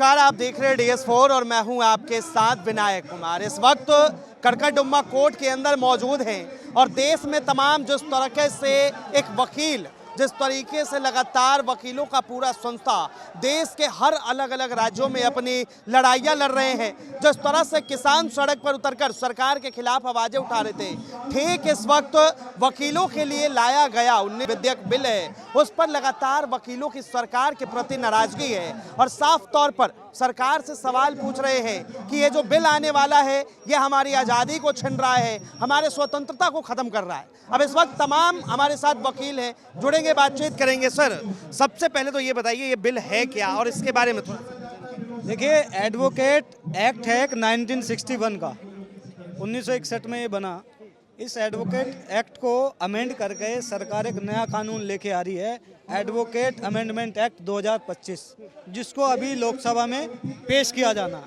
नमस्कार, आप देख रहे हैं DS4 और मैं हूं आपके साथ विनायक कुमार। इस वक्त कड़कड़डुम्मा कोर्ट के अंदर मौजूद हैं और देश में तमाम जिस तरीके से एक वकील जिस तरीके से लगातार वकीलों का पूरा संस्था देश के हर अलग अलग राज्यों में अपनी लड़ाइयां लड़ रहे हैं, जिस तरह से किसान सड़क पर उतरकर सरकार के खिलाफ आवाजें उठा रहे थे, ठीक इस वक्त वकीलों के लिए लाया गया 19 विधेयक बिल है, उस पर लगातार वकीलों की सरकार के प्रति नाराजगी है और साफ तौर पर सरकार से सवाल पूछ रहे हैं कि ये जो बिल आने वाला है ये हमारी आज़ादी को छीन रहा है, हमारे स्वतंत्रता को ख़त्म कर रहा है। अब इस वक्त तमाम हमारे साथ वकील हैं, जुड़ेंगे, बातचीत करेंगे। सर, सबसे पहले तो ये बताइए ये बिल है क्या और इसके बारे में थोड़ा। देखिए, एडवोकेट एक्ट है 1961 का, 1961 में ये बना। इस एडवोकेट एक्ट को अमेंड करके सरकार एक नया कानून लेके आ रही है, एडवोकेट अमेंडमेंट एक्ट 2025, जिसको अभी लोकसभा में पेश किया जाना।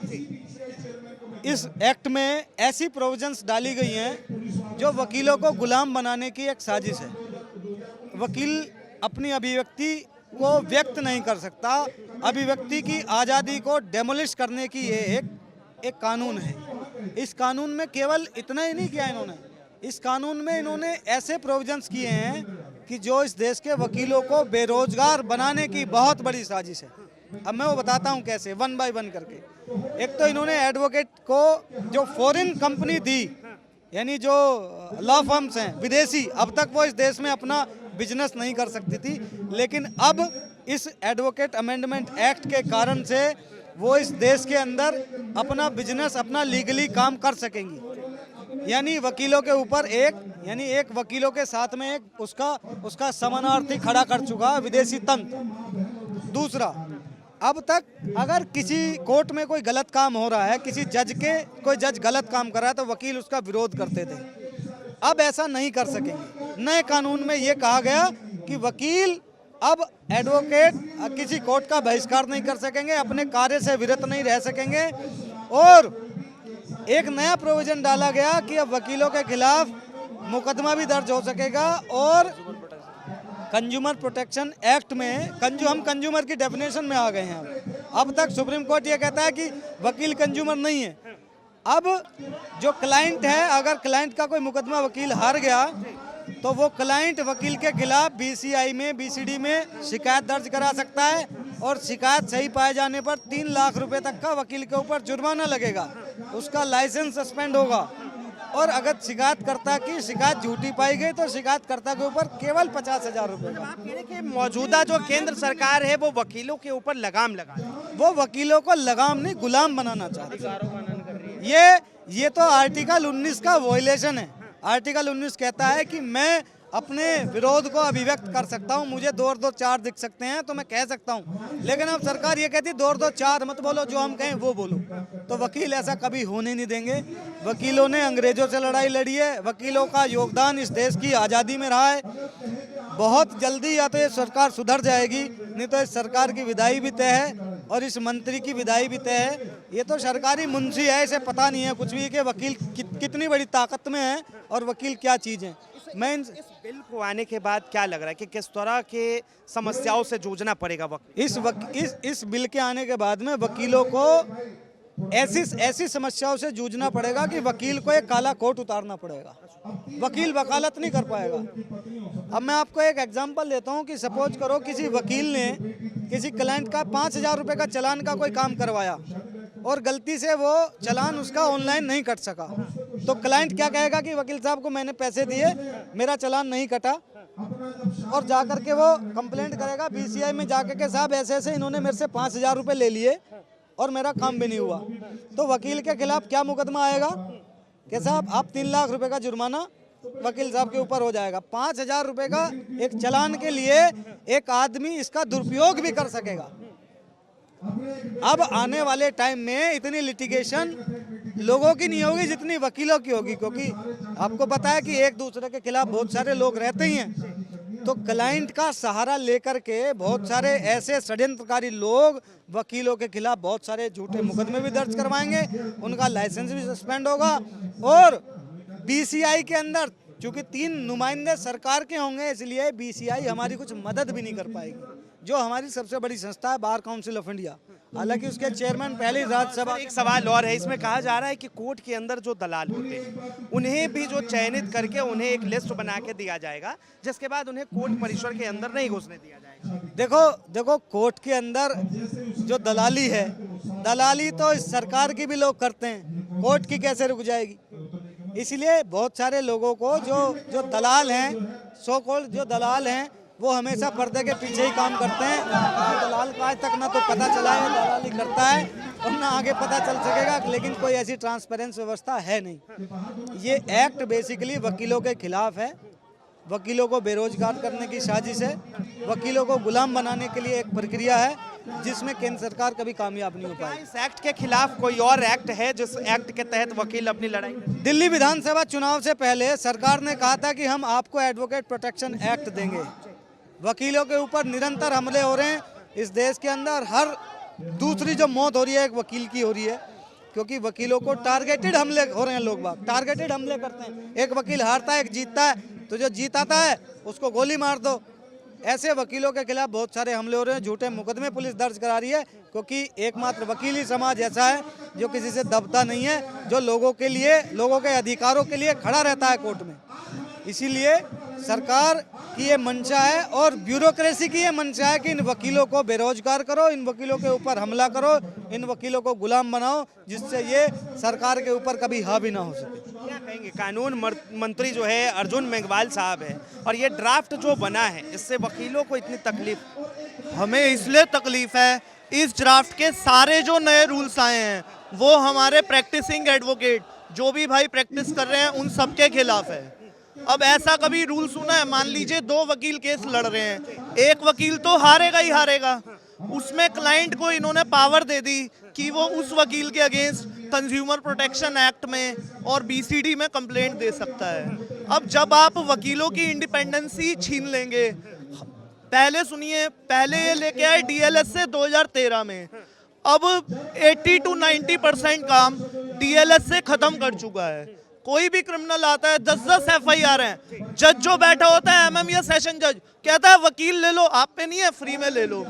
इस एक्ट में ऐसी प्रोविजंस डाली गई हैं जो वकीलों को गुलाम बनाने की एक साजिश है। वकील अपनी अभिव्यक्ति को व्यक्त नहीं कर सकता, अभिव्यक्ति की आज़ादी को डेमोलिश करने की ये एक कानून है। इस कानून में केवल इतना ही नहीं किया इन्होंने, इस कानून में इन्होंने ऐसे प्रोविजंस किए हैं कि जो इस देश के वकीलों को बेरोजगार बनाने की बहुत बड़ी साजिश है। अब मैं वो बताता हूँ कैसे, वन बाय वन करके। एक तो इन्होंने एडवोकेट को जो फॉरेन कंपनी दी, यानी जो लॉ फर्म्स हैं विदेशी, अब तक वो इस देश में अपना बिजनेस नहीं कर सकती थी, लेकिन अब इस एडवोकेट अमेंडमेंट एक्ट के कारण से वो इस देश के अंदर अपना बिजनेस, अपना लीगली काम कर सकेंगी। यानी वकीलों के ऊपर एक वकीलों के साथ में एक उसका समानार्थी खड़ा कर चुका विदेशी तंत्र। दूसरा, अब तक अगर किसी कोर्ट में कोई गलत काम हो रहा है, कोई जज गलत काम कर रहा है तो वकील उसका विरोध करते थे। अब ऐसा नहीं कर सकेंगे। नए कानून में ये कहा गया कि वकील अब एडवोकेट किसी कोर्ट का बहिष्कार नहीं कर सकेंगे, अपने कार्य से विरत नहीं रह सकेंगे। और एक नया प्रोविजन डाला गया कि अब वकीलों के खिलाफ मुकदमा भी दर्ज हो सकेगा। और कंज्यूमर प्रोटेक्शन एक्ट में हम कंज्यूमर की डेफिनेशन में आ गए हैं। अब तक सुप्रीम कोर्ट ये कहता है कि वकील कंज्यूमर नहीं है। अब जो क्लाइंट है, अगर क्लाइंट का कोई मुकदमा वकील हार गया तो वो क्लाइंट वकील के खिलाफ BCI में, BCD में शिकायत दर्ज करा सकता है और शिकायत सही पाए जाने पर 3 लाख रुपए तक का वकील के ऊपर जुर्माना लगेगा, उसका लाइसेंस सस्पेंड होगा। और अगर शिकायतकर्ता की शिकायत झूठी पाई गई तो शिकायतकर्ता के ऊपर केवल 50,000 रुपये का। आप कह रहे हैं कि मौजूदा जो केंद्र सरकार है वो वकीलों के ऊपर लगाम लगा रही है। वो वकीलों को लगाम नहीं, गुलाम बनाना चाहती है। ये तो आर्टिकल 19 का वॉयलेशन है। आर्टिकल 19 कहता है कि मैं अपने विरोध को अभिव्यक्त कर सकता हूं, मुझे 2 और 2 4 दिख सकते हैं तो मैं कह सकता हूं, लेकिन अब सरकार ये कहती है 2 और 2 4 मत बोलो, जो हम कहें वो बोलो। तो वकील ऐसा कभी होने नहीं देंगे। वकीलों ने अंग्रेजों से लड़ाई लड़ी है, वकीलों का योगदान इस देश की आज़ादी में रहा है। बहुत जल्दी या तो ये सरकार सुधर जाएगी, नहीं तो इस सरकार की विदाई भी तय है और इस मंत्री की विदाई भी तय है। ये तो सरकारी मुंशी है, इसे पता नहीं है कुछ भी कि वकील कितनी बड़ी ताकत में है और वकील क्या चीज़ है। मैं इस बिल को आने के बाद क्या लग रहा है कि किस तरह के समस्याओं से जूझना पड़ेगा वकील? इस बिल के आने के बाद में वकीलों को ऐसी समस्याओं से जूझना पड़ेगा कि वकील को एक काला कोट उतारना पड़ेगा। वकील वकालत नहीं कर पाएगा। अब मैं आपको एक एग्जांपल देता हूं कि सपोज करो किसी वकील ने किसी क्लाइंट का 5,000 रुपये का चालान का कोई काम करवाया और गलती से वो चालान उसका ऑनलाइन नहीं कट सका, तो क्लाइंट क्या कहेगा कि वकील साहब को मैंने पैसे दिए, मेरा चालान नहीं कटा, और जाकर के वो कंप्लेंट करेगा BCI में जाकर के, साहब ऐसे इन्होंने मेरे से 5,000 रुपये ले लिए और मेरा काम भी नहीं हुआ। तो वकील के खिलाफ क्या मुकदमा आएगा कि साहब आप 3 लाख रुपए का जुर्माना वकील साहब के ऊपर हो जाएगा। 5,000 रुपये का एक चालान के लिए एक आदमी इसका दुरुपयोग भी कर सकेगा। अब आने वाले टाइम में इतनी लिटिगेशन लोगों की नहीं होगी जितनी वकीलों की होगी, क्योंकि आपको पता है कि एक दूसरे के खिलाफ बहुत सारे लोग रहते ही हैं। तो क्लाइंट का सहारा लेकर के बहुत सारे ऐसे षड्यंत्रकारी लोग वकीलों के खिलाफ बहुत सारे झूठे मुकदमे भी दर्ज करवाएंगे, उनका लाइसेंस भी सस्पेंड होगा और BCI के अंदर चूंकि 3 नुमाइंदे सरकार के होंगे, इसलिए बीसीआई हमारी कुछ मदद भी नहीं कर पाएगी, जो हमारी सबसे बड़ी संस्था है बार काउंसिल ऑफ इंडिया। हालांकि उसके चेयरमैन पहले ही राज्यसभा। एक सवाल और है, इसमें कहा जा रहा है कि कोर्ट के अंदर जो दलाल होते हैं उन्हें भी जो चयनित करके उन्हें एक लिस्ट बना के दिया जाएगा, जिसके बाद उन्हें कोर्ट परिसर के अंदर नहीं घुसने दिया जाएगा। देखो कोर्ट के अंदर जो दलाली है, दलाली तो इस सरकार की भी लोग करते हैं, कोर्ट की कैसे रुक जाएगी। इसलिए बहुत सारे लोगों को जो दलाल हैं, सो कॉल्ड जो दलाल हैं, वो हमेशा पर्दे के पीछे ही काम करते हैं। दलाल का आज तक ना तो पता चला है दलाली करता है और ना आगे पता चल सकेगा, लेकिन कोई ऐसी ट्रांसपेरेंस व्यवस्था है नहीं। ये एक्ट बेसिकली वकीलों के खिलाफ है, वकीलों को बेरोजगार करने की साजिश है, वकीलों को गुलाम बनाने के लिए एक प्रक्रिया है जिसमें केंद्र सरकार कभी कामयाब नहीं हो पाई। इस एक्ट के खिलाफ कोई और एक्ट है जिस एक्ट के तहत वकील अपनी लड़ाई? दिल्ली विधानसभा चुनाव से पहले सरकार ने कहा था कि हम आपको एडवोकेट प्रोटेक्शन एक्ट देंगे। वकीलों के ऊपर निरंतर हमले हो रहे हैं इस देश के अंदर, हर दूसरी जो मौत हो रही है एक वकील की हो रही है, क्योंकि वकीलों को टारगेटेड हमले हो रहे हैं। लोग बाग टारगेटेड हमले करते हैं, एक वकील हारता है, एक जीतता है, तो जो जीताता है उसको गोली मार दो। ऐसे वकीलों के खिलाफ बहुत सारे हमले हो रहे हैं, झूठे मुकदमे पुलिस दर्ज करा रही है, क्योंकि एकमात्र वकीली समाज ऐसा है जो किसी से दबता नहीं है, जो लोगों के लिए, लोगों के अधिकारों के लिए खड़ा रहता है कोर्ट में। इसीलिए सरकार की ये मंशा है और ब्यूरोक्रेसी की ये मंशा है कि इन वकीलों को बेरोजगार करो, इन वकीलों के ऊपर हमला करो, इन वकीलों को गुलाम बनाओ, जिससे ये सरकार के ऊपर कभी हावी ना हो सके। क्या कहेंगे, कानून मंत्री जो है अर्जुन मेघवाल साहब है, और ये ड्राफ्ट जो बना है इससे वकीलों को इतनी तकलीफ? हमें इसलिए तकलीफ है, इस ड्राफ्ट के सारे जो नए रूल्स आए हैं वो हमारे प्रैक्टिसिंग एडवोकेट जो भी भाई प्रैक्टिस कर रहे हैं उन सबके खिलाफ है। अब ऐसा कभी रूल सुना है? मान लीजिए 2 वकील केस लड़ रहे हैं, एक वकील तो हारेगा ही हारेगा, उसमें क्लाइंट को इन्होंने पावर दे दी कि वो उस वकील के अगेंस्ट कंज्यूमर प्रोटेक्शन एक्ट में और बीसीडी में कंप्लेंट दे सकता है। अब जब आप वकीलों की इंडिपेंडेंसी छीन लेंगे, पहले सुनिए, पहले ये लेके आए डीएलएस से 2013 में, अब 80 to 90% काम डीएलएस से खत्म कर चुका है। कोई भी क्रिमिनल आता है, 10-10 एफआईआर हैं, जज जो बैठा होता है एमएम या सेशन जज कहता है वकील ले लो, आप पे नहीं है, फ्री में ले लो।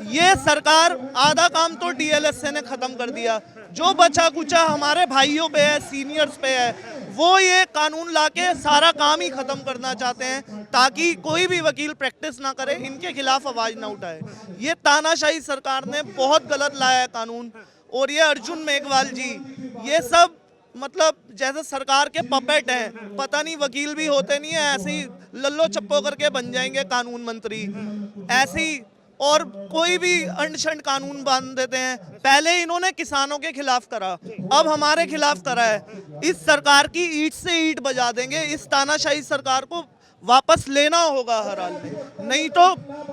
ये सरकार आधा काम तो डीएलएसए ने खत्म कर दिया, जो बचा कुचा हमारे भाइयों पे है, सीनियर्स पे है, वो ये कानून लाके सारा काम ही खत्म करना चाहते हैं ताकि कोई भी वकील प्रैक्टिस ना करे, इनके खिलाफ आवाज ना उठाए। ये तानाशाही सरकार ने बहुत गलत लाया है कानून। और ये अर्जुन मेघवाल जी, ये सब मतलब जैसे सरकार के पपेट हैं, पता नहीं वकील भी होते नहीं है, ऐसे ही लल्लो चप्पो करके बन जाएंगे कानून मंत्री, ऐसे ही और कोई भी अंडशंड कानून बांध देते हैं। पहले इन्होंने किसानों के खिलाफ करा, अब हमारे खिलाफ करा है। इस सरकार की ईंट से ईंट बजा देंगे, इस तानाशाही सरकार को वापस लेना होगा हर हाल में, नहीं तो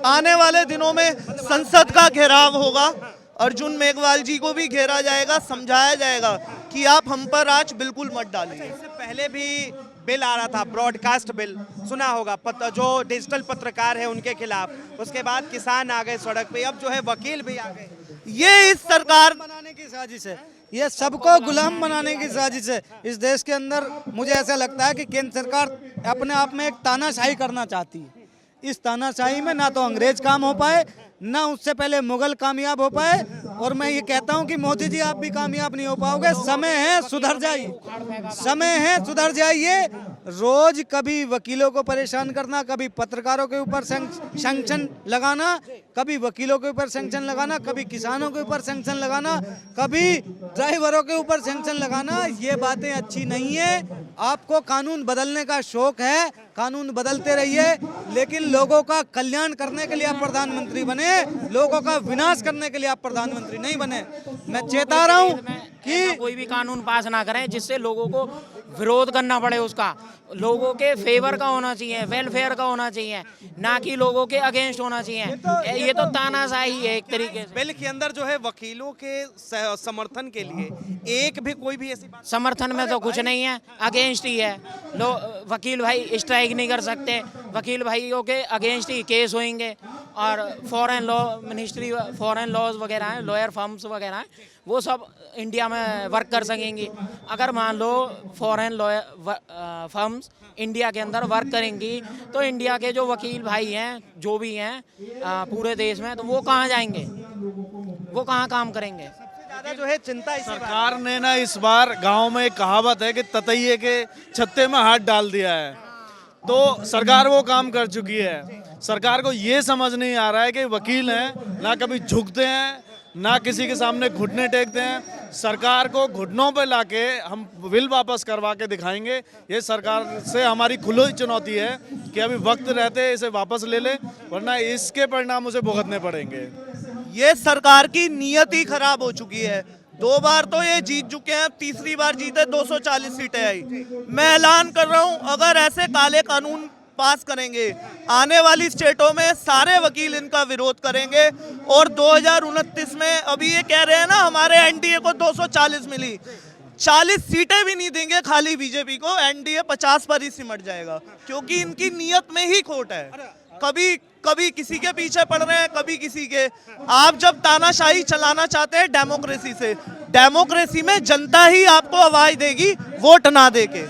आने वाले दिनों में संसद का घेराव होगा, अर्जुन मेघवाल जी को भी घेरा जाएगा, समझाया जाएगा कि आप हम पर आज बिल्कुल मत डालिए। इससे पहले भी बिल आ रहा था, ब्रॉडकास्ट बिल सुना होगा, जो डिजिटल पत्रकार है उनके खिलाफ, उसके बाद किसान आ गए सड़क पे, अब जो है वकील भी आ गए। ये इस सरकार बनाने की साजिश है, ये सबको गुलाम बनाने की साजिश है इस देश के अंदर। मुझे ऐसा लगता है कि केंद्र सरकार अपने आप में एक तानाशाही करना चाहती है। इस तानाशाही में ना तो अंग्रेज काम हो पाए, ना उससे पहले मुगल कामयाब हो पाए, और मैं ये कहता हूं कि मोदी जी आप भी कामयाब नहीं हो पाओगे। समय है सुधर जाइए, समय है सुधर जाइए। रोज कभी वकीलों को परेशान करना, कभी पत्रकारों के ऊपर सैंक्शन लगाना, कभी वकीलों के ऊपर सैंक्शन लगाना, कभी किसानों के ऊपर सैंक्शन लगाना, कभी ड्राइवरों के ऊपर सैंक्शन लगाना, ये बातें अच्छी नहीं है। आपको कानून बदलने का शौक है, कानून बदलते रहिए, लेकिन लोगों का कल्याण करने के लिए आप प्रधानमंत्री बने, लोगों का विनाश करने के लिए आप प्रधानमंत्री नहीं बने। मैं चेता रहा हूँ कि कोई भी कानून पास ना करें जिससे लोगों को विरोध करना पड़े, उसका लोगों के फेवर का होना चाहिए, वेलफेयर का होना चाहिए, ना कि लोगों के अगेंस्ट होना चाहिए। ये तो तानाशाही है एक तरीके से। बिल के अंदर जो है वकीलों के समर्थन के लिए एक भी कोई भी ऐसी बात, समर्थन में तो कुछ नहीं है, अगेंस्ट ही है। वकील भाई स्ट्राइक नहीं कर सकते, वकील भाइयों के अगेंस्ट ही केस होंगे, और foreign law ministry, foreign laws वगैरह हैं, लॉयर फर्म्स वगैरह हैं, वो सब इंडिया में वर्क कर सकेंगी। अगर मान लो फॉरेन लॉयर फर्म्स इंडिया के अंदर वर्क करेंगी तो इंडिया के जो वकील भाई हैं, जो भी हैं पूरे देश में, तो वो कहाँ जाएंगे, वो कहाँ काम करेंगे? ज़्यादा जो है चिंता इसी बात सरकार ने ना इस बार गांव में एक कहावत है कि ततैये के छत्ते में हाथ डाल दिया है, तो सरकार वो काम कर चुकी है। सरकार को ये समझ नहीं आ रहा है कि वकील हैं ना कभी झुकते हैं ना किसी के सामने घुटने टेकते हैं। सरकार को घुटनों पे लाके हम बिल वापस करवा के दिखाएंगे। ये सरकार से हमारी खुली चुनौती है कि अभी वक्त रहते इसे वापस ले ले, वरना इसके परिणाम उसे भुगतने पड़ेंगे। ये सरकार की नीयत ही खराब हो चुकी है। 2 बार तो ये जीत चुके हैं, तीसरी बार जीते 240 सीटें आई। मैं ऐलान कर रहा हूं, अगर ऐसे काले कानून पास करेंगे, आने वाली स्टेटों में सारे वकील इनका विरोध करेंगे। और 2029 में अभी ये कह रहे हैं ना हमारे एनडीए को 240 मिली, 40 सीटें भी नहीं देंगे खाली बीजेपी को, एनडीए 50 पर ही सिमट जाएगा, क्योंकि इनकी नीयत में ही खोट है। कभी किसी के पीछे पड़ रहे हैं, कभी किसी के। आप जब तानाशाही चलाना चाहते हैं डेमोक्रेसी से, डेमोक्रेसी में जनता ही आपको आवाज देगी, वोट ना देके।